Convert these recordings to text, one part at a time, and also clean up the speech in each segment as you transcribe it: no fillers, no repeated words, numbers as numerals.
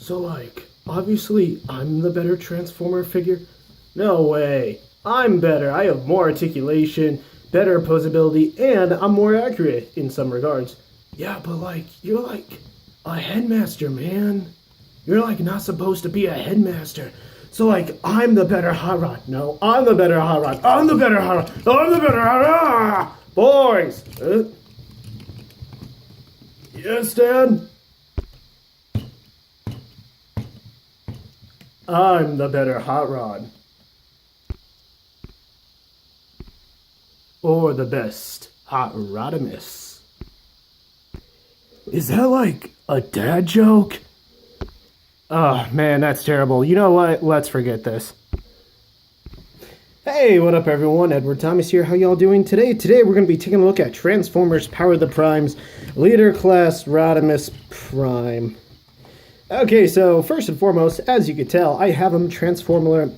So, like, obviously, I'm the better Transformer figure? No way. I'm better. I have more articulation, better posability, and I'm more accurate in some regards. Yeah, but, like, you're like a headmaster, man. You're, like, not supposed to be a headmaster. So, like, I'm the better hot rod. No, I'm the better hot rod. I'm the better hot rod. I'm the better hot rod. Boys. Yes, Dad? I'm the better hot rod. Or the best hot Rodimus. Is that like a dad joke? Oh man, that's terrible. You know what? Let's forget this. Hey, what up everyone? Edward Thomas here. How y'all doing today? Today we're going to be taking a look at Transformers Power of the Primes Leader Class Rodimus Prime. Okay, so first and foremost, as you can tell, I have him transformed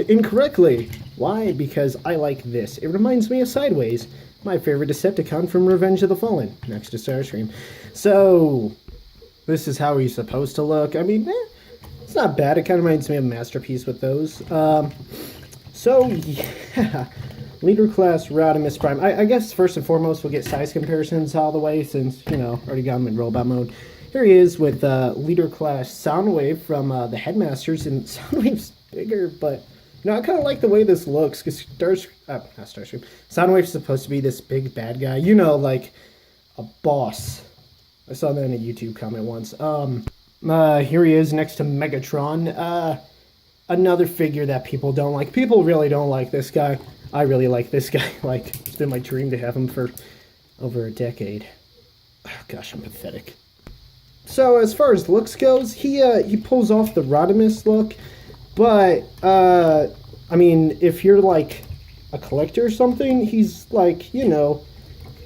incorrectly. Why? Because I like this. It reminds me of Sideways, my favorite Decepticon from Revenge of the Fallen, next to Starscream. So, this is how he's supposed to look. I mean, it's not bad. It kind of reminds me of Masterpiece with those. So, yeah. Leader Class Rodimus Prime. I guess first and foremost, we'll get size comparisons all the way since, you know, already got him in robot mode. Here he is with Leader Class Soundwave from the Headmasters, and Soundwave's bigger, but you know, I kind of like the way this looks, because Soundwave's supposed to be this big bad guy, you know, like a boss. I saw that in a YouTube comment once. Here he is next to Megatron, another figure that people don't like. People really don't like this guy. I really like this guy. Like, it's been my dream to have him for over a decade. Oh, gosh, I'm pathetic. So as far as looks goes, he pulls off the Rodimus look, but I mean, if you're like a collector or something, he's like, you know,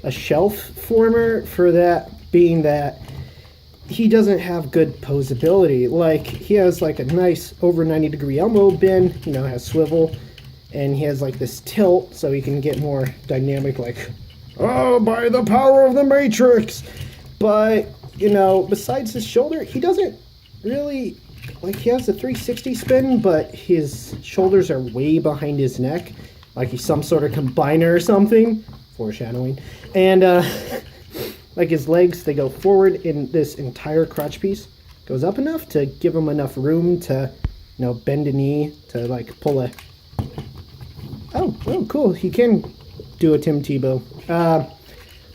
a shelf former, for that being that he doesn't have good posability. Like, he has like a nice over 90-degree elbow bend, you know, has swivel, and he has like this tilt so he can get more dynamic, like, oh, by the power of the Matrix. But you know, besides his shoulder, he doesn't really, like, he has a 360 spin, but his shoulders are way behind his neck, like he's some sort of combiner or something, foreshadowing, and like his legs, they go forward in this entire crotch piece, goes up enough to give him enough room to, you know, bend a knee, to like pull a, oh cool, he can do a Tim Tebow,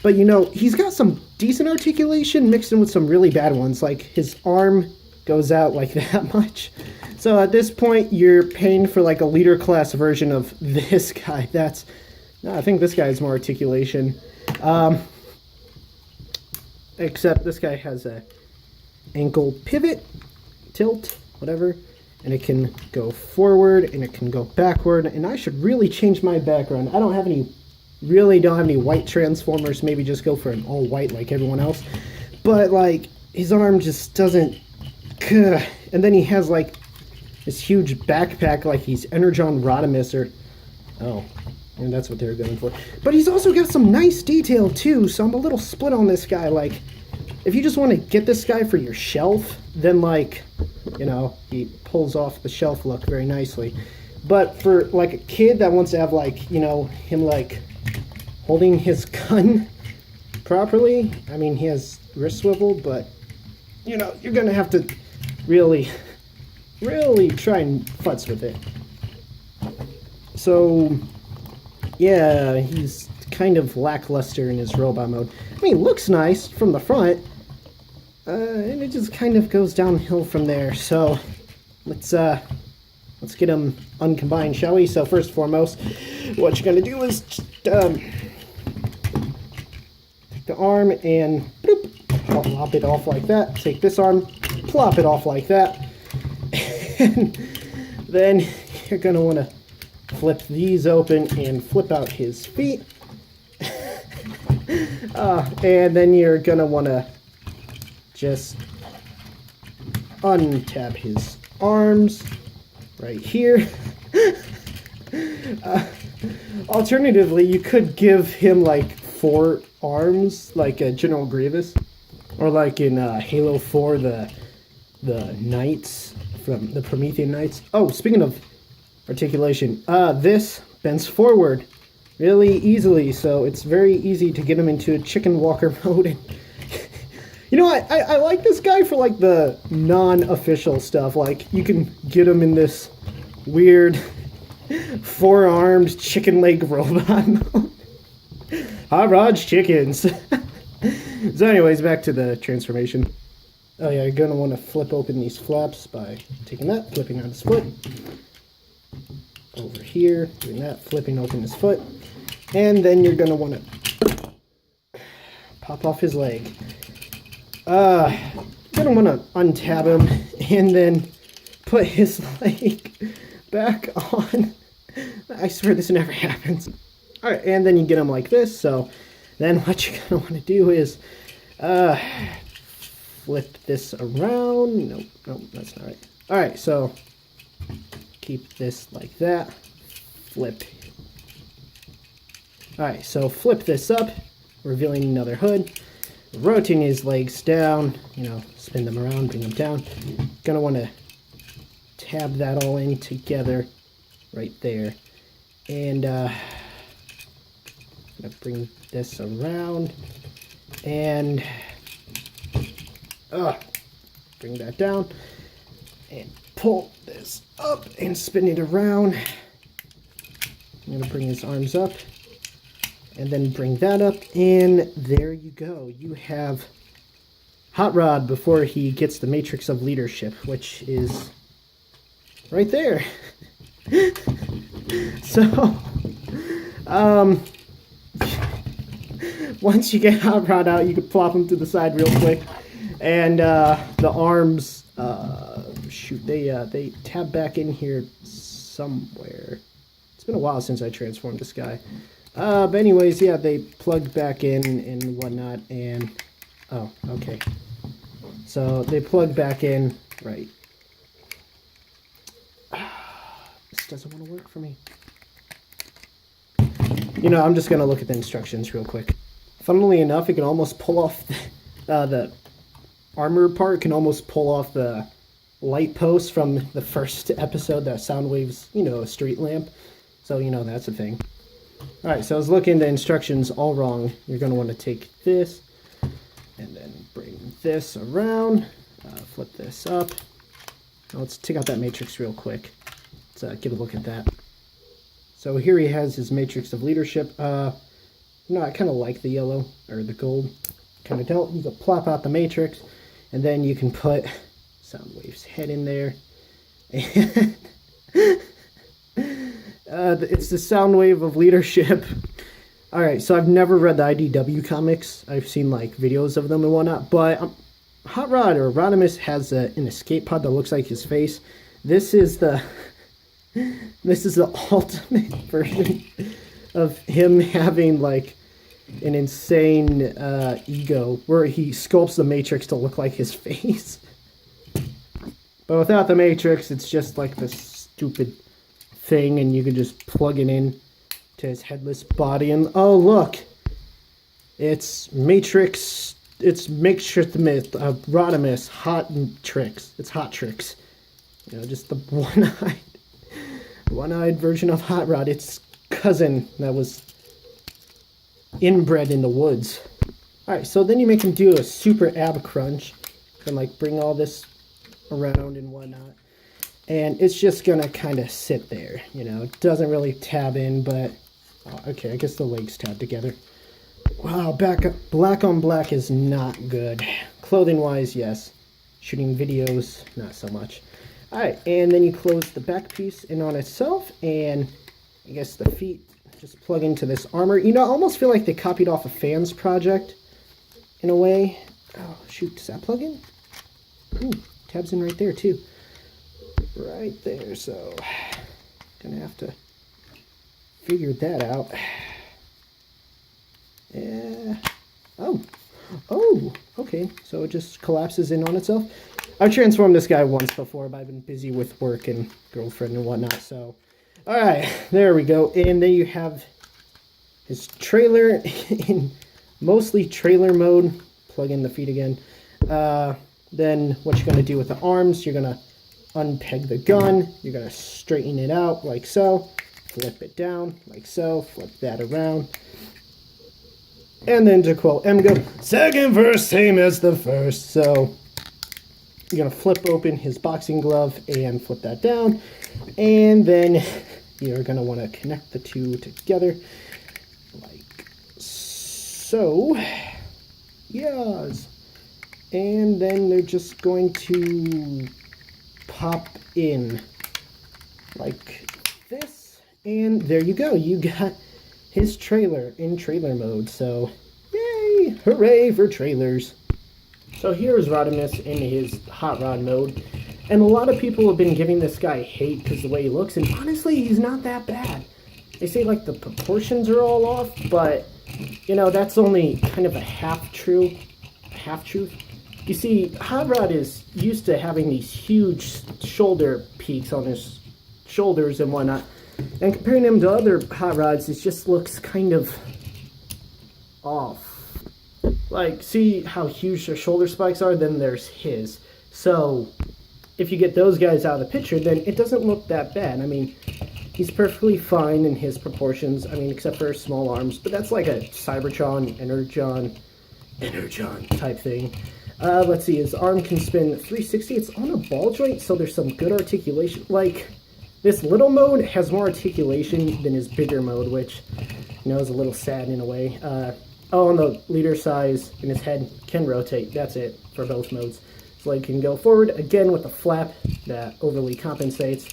but you know, he's got some decent articulation mixed in with some really bad ones. Like, his arm goes out like that much. So at this point, you're paying for like a leader class version of this guy. No, I think this guy has more articulation. Except this guy has a ankle pivot, tilt, whatever. And it can go forward and it can go backward. And I should really change my background. I don't have any white Transformers. Maybe just go for an all white like everyone else, but like his arm just doesn't, and then he has like this huge backpack like he's Energon Rodimus, or and that's what they were going for. But he's also got some nice detail too, so I'm a little split on this guy. Like, if you just want to get this guy for your shelf, then like, you know, he pulls off the shelf look very nicely. But for like a kid that wants to have, like, you know, him like holding his gun properly, I mean, he has wrist swivel, but you know, you're gonna have to really try and futz with it. So yeah, he's kind of lackluster in his robot mode. I mean, looks nice from the front, and it just kind of goes downhill from there. So let's get him uncombined, shall we? So first and foremost, what you're gonna do is just, take the arm and bloop, plop it off like that. Take this arm, plop it off like that. And then you're gonna want to flip these open and flip out his feet. And then you're gonna want to just untap his arms right here. Alternatively, you could give him like 4 arms, like a General Grievous, or like in Halo 4, the the knights from the Promethean Knights. Oh, speaking of articulation, this bends forward really easily, so it's very easy to get him into a chicken walker mode. And you know what? I like this guy for like the non-official stuff. Like you can get him in this weird four-armed chicken leg robot mode. Hot Rod's chickens. So anyways, back to the transformation. Oh yeah, you're going to want to flip open these flaps by taking that, flipping on his foot. Over here, doing that, flipping open his foot. And then you're going to want to pop off his leg. You're going to want to untab him and then put his leg back on. I swear this never happens. Alright, and then you get him like this, so then what you're going to want to do is flip this around. Nope, that's not right. Alright, so keep this like that. Flip. Alright, so flip this up, revealing another hood. Rotating his legs down, spin them around, bring them down. Gonna want to tab that all in together right there. And gonna bring this around and bring that down and pull this up and spin it around. I'm gonna bring his arms up and then bring that up, and there you go. You have Hot Rod before he gets the Matrix of Leadership, which is right there. So, once you get Hot Rod out, you can plop him to the side real quick, and the arms, they tab back in here somewhere. It's been a while since I transformed this guy. But anyways, yeah, they plug back in and whatnot, and oh, okay. So they plug back in, right. This doesn't want to work for me. I'm just going to look at the instructions real quick. Funnily enough, it can almost pull off the armor part, can almost pull off the light post from the first episode, that Soundwave's, a street lamp. So, that's a thing. Alright, so I was looking at the instructions all wrong. You're going to want to take this and then bring this around, flip this up. Now let's take out that matrix real quick. Let's get a look at that. So here he has his Matrix of Leadership. I kind of like the yellow, or the gold. Kind of don't. You can plop out the matrix, and then you can put Soundwave's head in there. And it's the Soundwave of Leadership. Alright, so I've never read the IDW comics. I've seen videos of them and whatnot, but Hot Rod, or Rodimus, has an escape pod that looks like his face. This is the ultimate version of him having an insane ego where he sculpts the Matrix to look like his face. But without the Matrix, it's just this stupid thing, and you can just plug it in to his headless body, and oh look, it's Matrix. It's Rodimus Hot Tricks. It's Hot Tricks. Just the one-eyed version of Hot Rod. Its cousin that was inbred in the woods. Alright, so then you make him do a super ab crunch and bring all this around and whatnot. And it's just gonna kind of sit there, It doesn't really tab in, but okay, I guess the legs tab together. Wow, black on black is not good. Clothing-wise, yes. Shooting videos, not so much. Alright, and then you close the back piece in on itself, and I guess the feet just plug into this armor. I almost feel like they copied off a Fans project, in a way. Oh, shoot, does that plug in? Ooh, tabs in right there, too. Right there, so gonna have to figure that out. Yeah. Oh, okay, so it just collapses in on itself. I've transformed this guy once before, but I've been busy with work and girlfriend and whatnot, so alright, there we go. And then you have his trailer in mostly trailer mode. Plug in the feet again. Then what you're going to do with the arms, you're going to unpeg the gun, you're going to straighten it out like so, flip it down like so, flip that around. And then to quote Emgo, second verse same as the first. So you're going to flip open his boxing glove and flip that down. And then you're going to want to connect the two together like so. Yes. And then they're just going to pop in like this. And there you go. You got his trailer in trailer mode. So, yay! Hooray for trailers. So here's Rodimus in his hot rod mode. And a lot of people have been giving this guy hate because the way he looks. And honestly, he's not that bad. They say like the proportions are all off. But, you know, that's only kind of a half-truth. You see, Hot Rod is used to having these huge shoulder peaks on his shoulders and whatnot. And comparing him to other Hot Rods, it just looks kind of off. Like, see how huge their shoulder spikes are? Then there's his. So, if you get those guys out of the picture, then it doesn't look that bad. I mean, he's perfectly fine in his proportions. I mean, except for small arms. But that's like a Cybertron, Energon type thing. Let's see, his arm can spin 360. It's on a ball joint, so there's some good articulation. Like, this little mode has more articulation than his bigger mode, which, you know, is a little sad in a way. Oh, and the leader size in his head can rotate. That's it for both modes. His leg can go forward, again with the flap that overly compensates.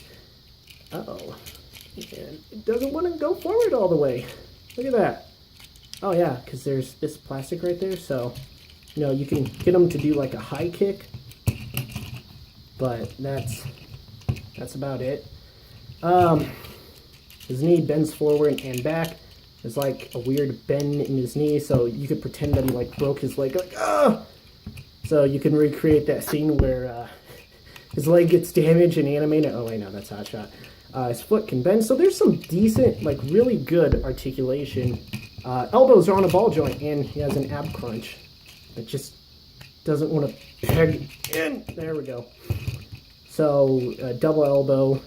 Uh-oh. And it doesn't want to go forward all the way. Look at that. Oh, yeah, because there's this plastic right there, so... You know, you can get him to do like a high kick, but that's about it. His knee bends forward and back. There's like a weird bend in his knee, so you could pretend that he like broke his leg, like, ah! So you can recreate that scene where his leg gets damaged and animated. Oh wait, no, that's Hot Shot. His foot can bend, so there's some decent, like really good articulation. Elbows are on a ball joint, and he has an ab crunch. It just doesn't want to peg in. There we go. So, double elbow.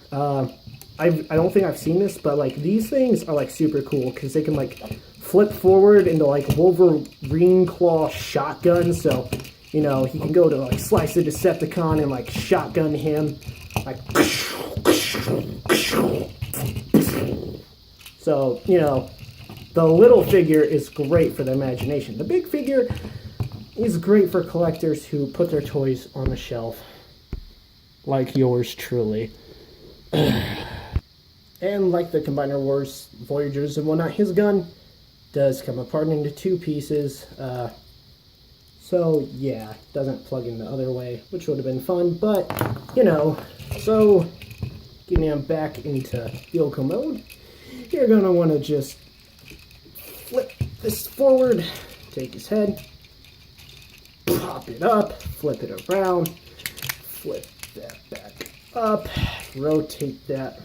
I don't think I've seen this, but like these things are like super cool because they can like flip forward into like Wolverine claw shotgun. So, you know, he can go to like slice the Decepticon and like shotgun him. Like, so, you know, the little figure is great for the imagination. The big figure is great for collectors who put their toys on the shelf, like yours truly. And like the Combiner Wars Voyagers and whatnot, his gun does come apart into two pieces. So yeah, doesn't plug in the other way, which would have been fun, but you know. So getting him back into vehicle mode, you're gonna want to just flip this forward, take his head, pop it up, flip it around, flip that back up, rotate that.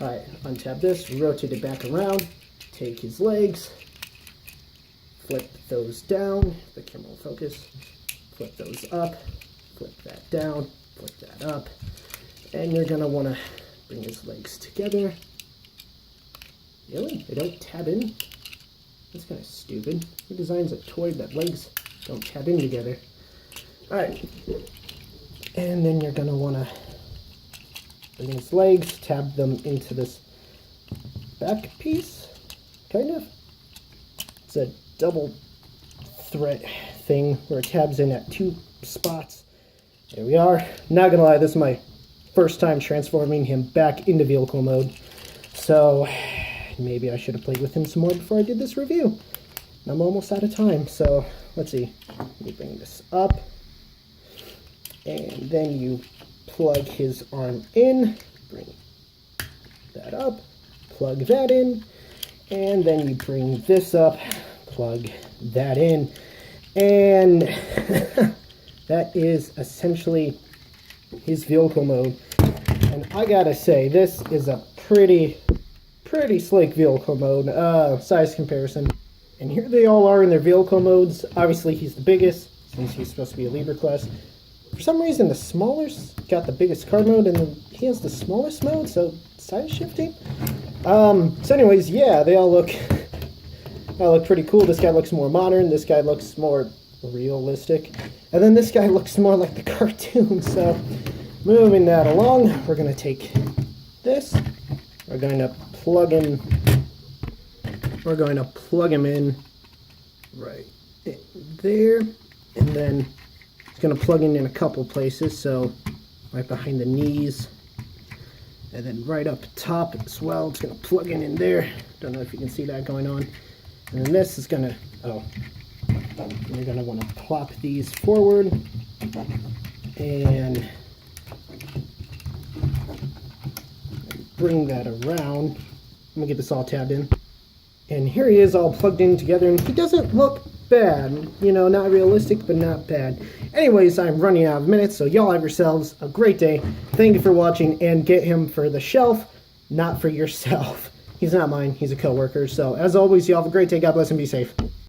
Alright, untap this, rotate it back around, take his legs, flip those down, the camera will focus, flip those up, flip that down, flip that up, and you're going to want to bring his legs together. Really? They don't tab in? That's kind of stupid. Who designs a toy that legs don't tab in together? Alright. And then you're going to want to bring his legs, tab them into this back piece, kind of. It's a double threat thing where it tabs in at two spots. There we are. Not going to lie, this is my first time transforming him back into vehicle mode. So maybe I should have played with him some more before I did this review. I'm almost out of time, so let's see. Let me bring this up. And then you plug his arm in, bring that up, plug that in, and then you bring this up, plug that in, and that is essentially his vehicle mode. And I gotta say, this is a pretty slick vehicle mode, size comparison. And here they all are in their vehicle modes. Obviously, he's the biggest, since he's supposed to be a Libra class. For some reason, the smaller's got the biggest card mode, and he has the smallest mode, so size shifting. So anyways, yeah, they all look pretty cool. This guy looks more modern. This guy looks more realistic. And then this guy looks more like the cartoon. So moving that along, we're going to take this. We're going to plug him in right there. And then it's going to plug in a couple places. So right behind the knees. And then right up top as well, it's going to plug in there. Don't know if you can see that going on. And then this is going to, you're going to want to plop these forward. And bring that around. I'm going to get this all tabbed in. And here he is all plugged in together, and he doesn't look bad. You know, not realistic, but not bad. Anyways, I'm running out of minutes, so y'all have yourselves a great day. Thank you for watching, and get him for the shelf, not for yourself. He's not mine. He's a coworker. So, as always, y'all have a great day. God bless and be safe.